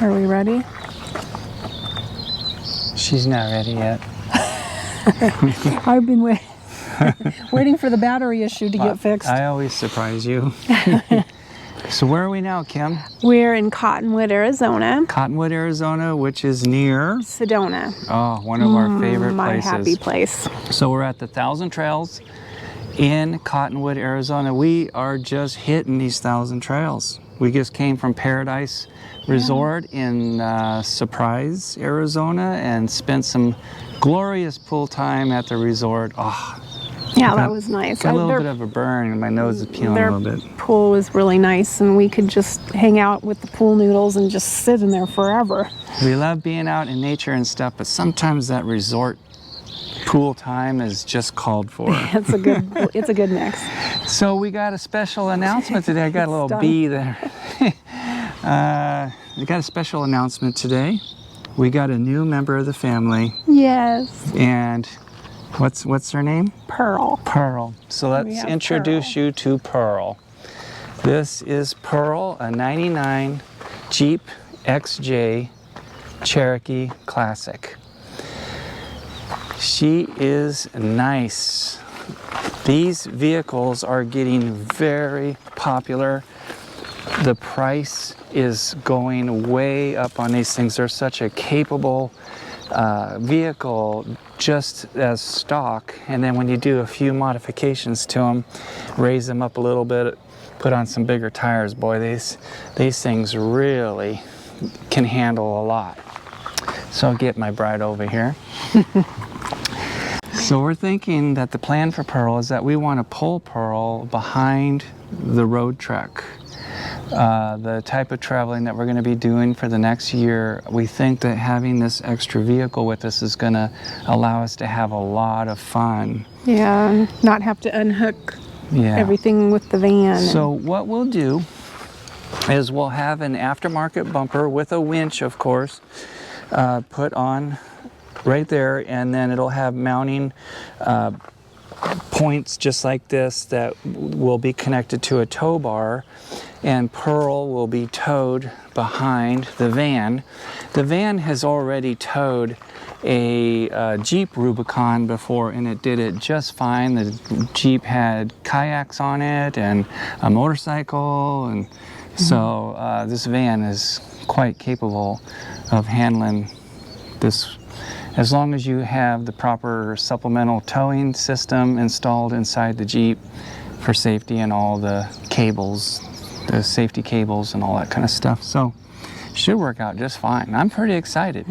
Are we ready? She's not ready yet. I've been waiting for the battery issue to get fixed. I always surprise you. So where are we now, Kim? We're in Cottonwood, Arizona. Cottonwood, Arizona, which is near Sedona. Oh, one of our favorite My places. happy place. So we're at the 1,000 Trails in Cottonwood, Arizona. We are just hitting these 1,000 trails. We just came from Paradise Resort in Surprise, Arizona, and spent some glorious pool time at the resort. Oh, yeah, that was nice. A little bit of a burn, and my nose is peeling a little bit. Their pool was really nice, and we could just hang out with the pool noodles and just sit in there forever. We love being out in nature and stuff, but sometimes that resort pool time is just called for. It's a good mix. So we got a special announcement today. I got a little bee there. We got a special announcement today. We got a new member of the family. Yes. And what's her name? Pearl. Pearl. So let's introduce you to Pearl. This is Pearl, a 99 Jeep XJ Cherokee Classic. She is nice. These vehicles are getting very popular. The price is going way up on these things. They're such a capable vehicle just as stock, and then when you do a few modifications to them, raise them up a little bit, put on some bigger tires, boy, these things really can handle a lot. So I'll get my bride over here. So we're thinking that the plan for Pearl is that we want to pull Pearl behind the road truck. The type of traveling that we're going to be doing for the next year, we think that having this extra vehicle with us is going to allow us to have a lot of fun. Yeah, not have to unhook everything with the van. So what we'll do is we'll have an aftermarket bumper with a winch, of course, put on right there, and then it'll have mounting points just like this that will be connected to a tow bar, and Pearl will be towed behind the van. The van has already towed a Jeep Rubicon before, and it did it just fine. The Jeep had kayaks on it and a motorcycle, and so this van is quite capable of handling this, as long as you have the proper supplemental towing system installed inside the Jeep for safety and all the cables, the safety cables and all that kind of stuff. So should work out just fine. I'm pretty excited.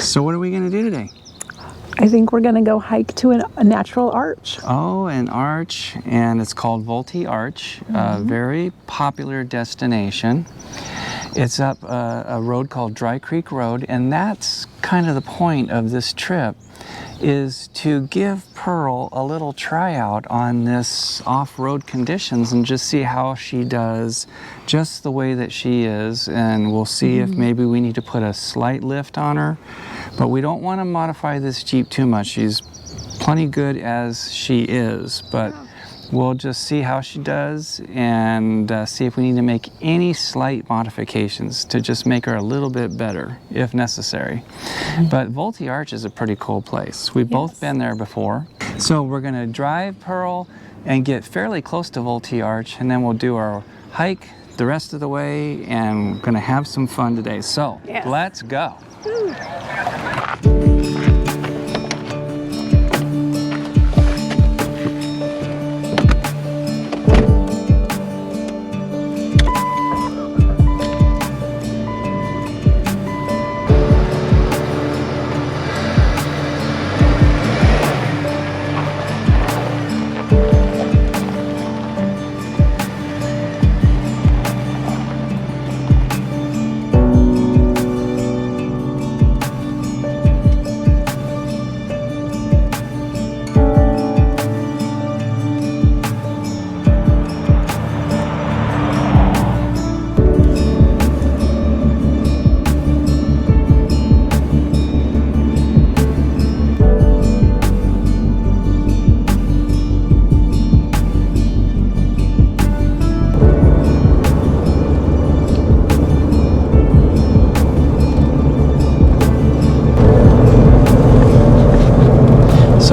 So what are we going to do today? I think we're going to go hike to a natural arch. Oh, an arch, and it's called Vultee Arch, a very popular destination. It's up a road called Dry Creek Road, and that's kind of the point of this trip, is to give Pearl a little tryout on this off-road conditions and just see how she does just the way that she is, and we'll see if maybe we need to put a slight lift on her, but we don't want to modify this Jeep too much. She's plenty good as she is, but we'll just see how she does and see if we need to make any slight modifications to just make her a little bit better, if necessary. But Vultee Arch is a pretty cool place. We've both been there before. So we're going to drive Pearl and get fairly close to Vultee Arch, and then we'll do our hike the rest of the way, and we're going to have some fun today. So let's go.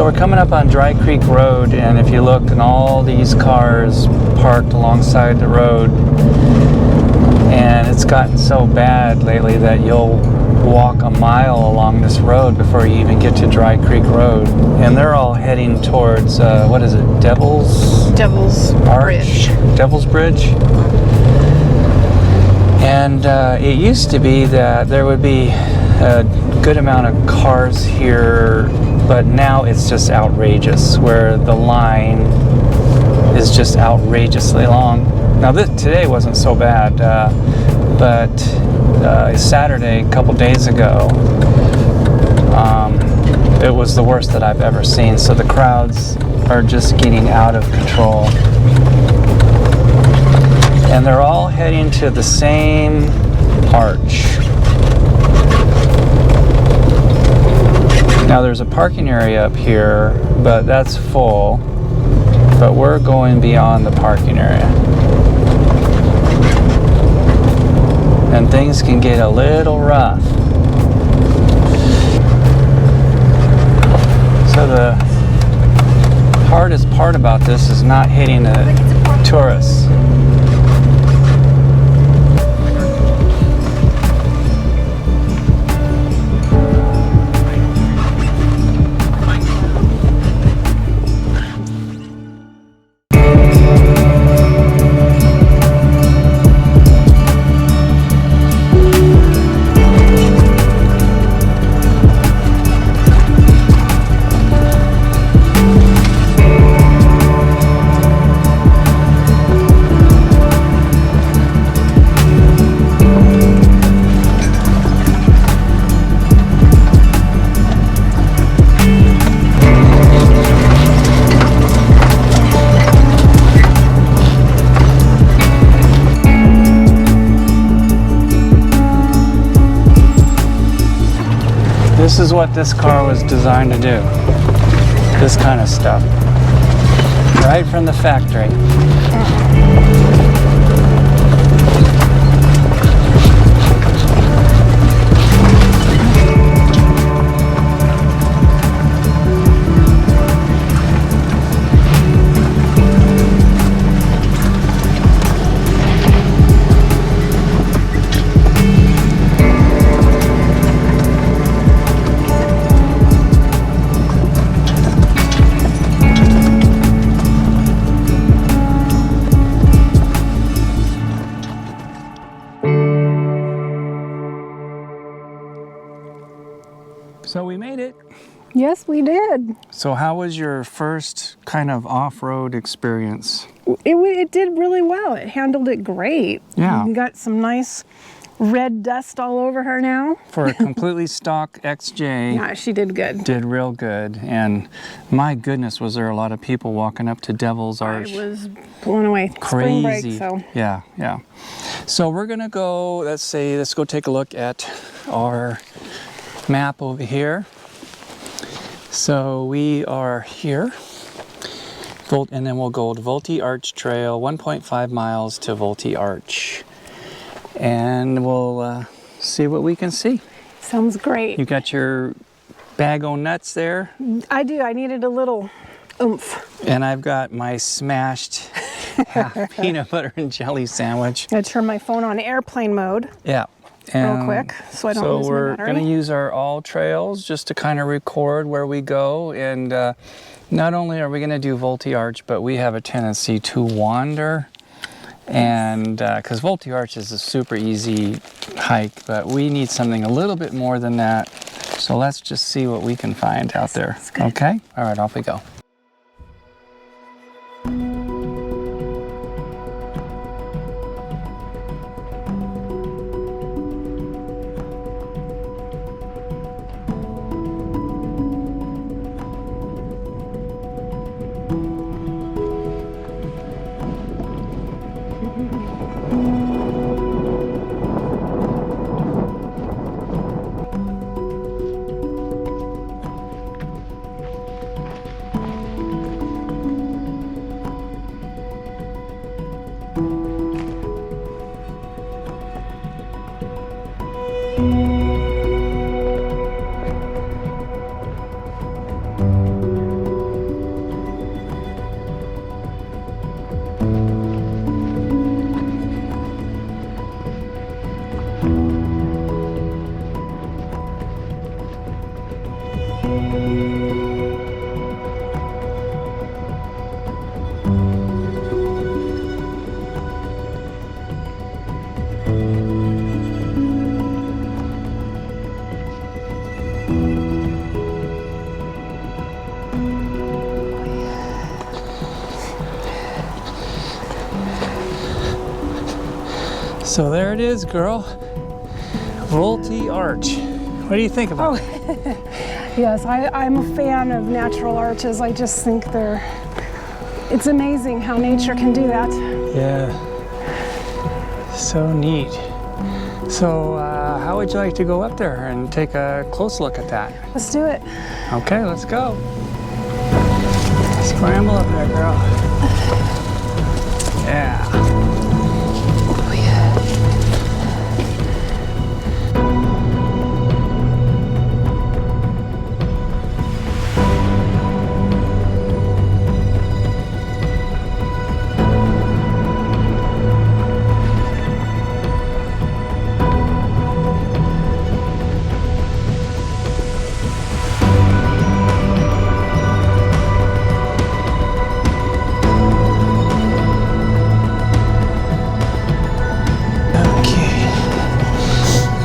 So we're coming up on Dry Creek Road, and if you look, and all these cars parked alongside the road, and it's gotten so bad lately that you'll walk a mile along this road before you even get to Dry Creek Road, and they're all heading towards what is it, Devil's Bridge. Devil's Bridge. And it used to be that there would be a good amount of cars here, but now it's just outrageous, where the line is just outrageously long. Now today wasn't so bad, but Saturday, a couple days ago, it was the worst that I've ever seen. So the crowds are just getting out of control. And they're all heading to the same arch. Now there's a parking area up here, but that's full. But we're going beyond the parking area. And things can get a little rough. So the hardest part about this is not hitting the tourists. This is what this car was designed to do. This kind of stuff. Right from the factory. So we made it. Yes, we did. So how was your first kind of off-road experience? It did really well. It handled it great. Yeah. We got some nice red dust all over her now. For a completely stock XJ, Yeah, she did good. did real good. And my goodness, was there a lot of people walking up to Devil's Arch. I was blown away. Crazy. Spring break, so. Yeah. So we're gonna go, let's go take a look at our map over here. So we are here, and then we'll go to Volte Arch Trail, 1.5 miles to Volte Arch. And we'll see what we can see. Sounds great. You got your bag o' nuts there? I do. I needed a little oomph. And I've got my smashed half peanut butter and jelly sandwich. I turn my phone on airplane mode. Yeah. Real quick, so I don't lose my we're battery. going to use our all trails just to kind of record where we go. And not only are we going to do Volte Arch, but we have a tendency to wander. And because Volte Arch is a super easy hike, but we need something a little bit more than that. So let's just see what we can find out there. Okay? All right, off we go. So there it is, girl. Volti Arch. What do you think about it? Yes, I'm a fan of natural arches. I just think it's amazing how nature can do that. Yeah. So neat. So how would you like to go up there and take a close look at that? Let's do it. Okay, let's go. Scramble up there, girl. Yeah.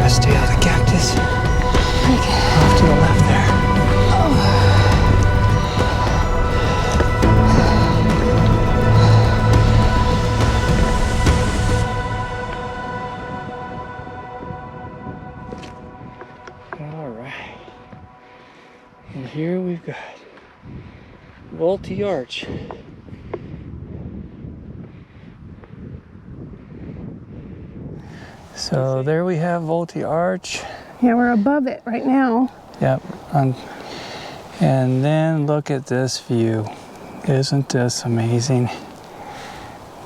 Stay out of the cactus. Off to the left there. All right. And here we've got Volti Arch. So there we have Volti Arch. Yeah, we're above it right now. Yep. And then look at this view. Isn't this amazing?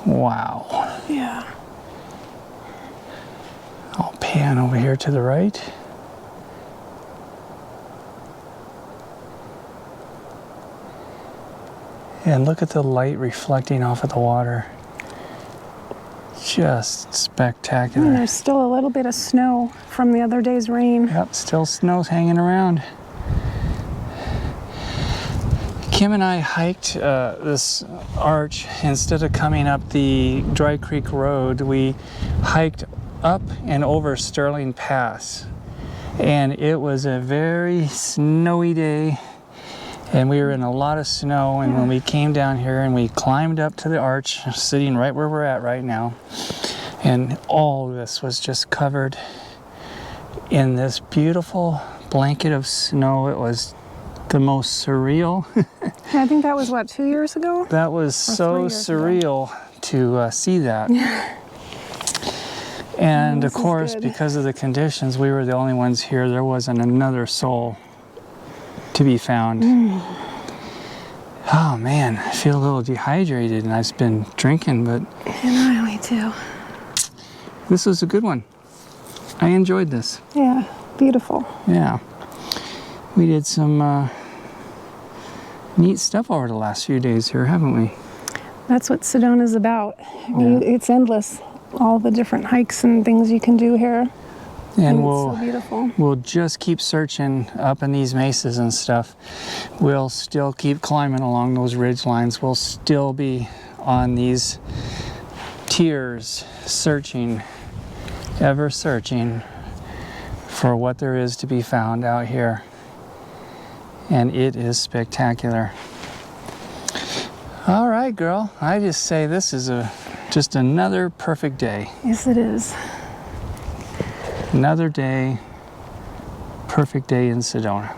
Wow. Yeah. I'll pan over here to the right. And look at the light reflecting off of the water. Just spectacular. And there's still a little bit of snow from the other day's rain. Yep, still snow's hanging around. Kim and I hiked this arch. Instead of coming up the Dry Creek Road, we hiked up and over Sterling Pass. And it was a very snowy day, and we were in a lot of snow. And when we came down here and we climbed up to the arch, sitting right where we're at right now, and all of this was just covered in this beautiful blanket of snow. It was the most surreal. I think that was, what, 2 years ago? That was so surreal to see that. And of course, because of the conditions, we were the only ones here. There wasn't another soul to be found. Oh man, I feel a little dehydrated, and I've been drinking, but And I too. this was a good one. I enjoyed this. Yeah, beautiful. Yeah. We did some neat stuff over the last few days here, haven't we? That's what Sedona's about. Yeah. It's endless. All the different hikes and things you can do here. And it's so beautiful. We'll just keep searching up in these mesas and stuff. We'll still keep climbing along those ridge lines. We'll still be on these tiers, searching, ever searching for what there is to be found out here. And it is spectacular. All right, girl. I just say this is just another perfect day. Yes, it is. Another day, perfect day in Sedona.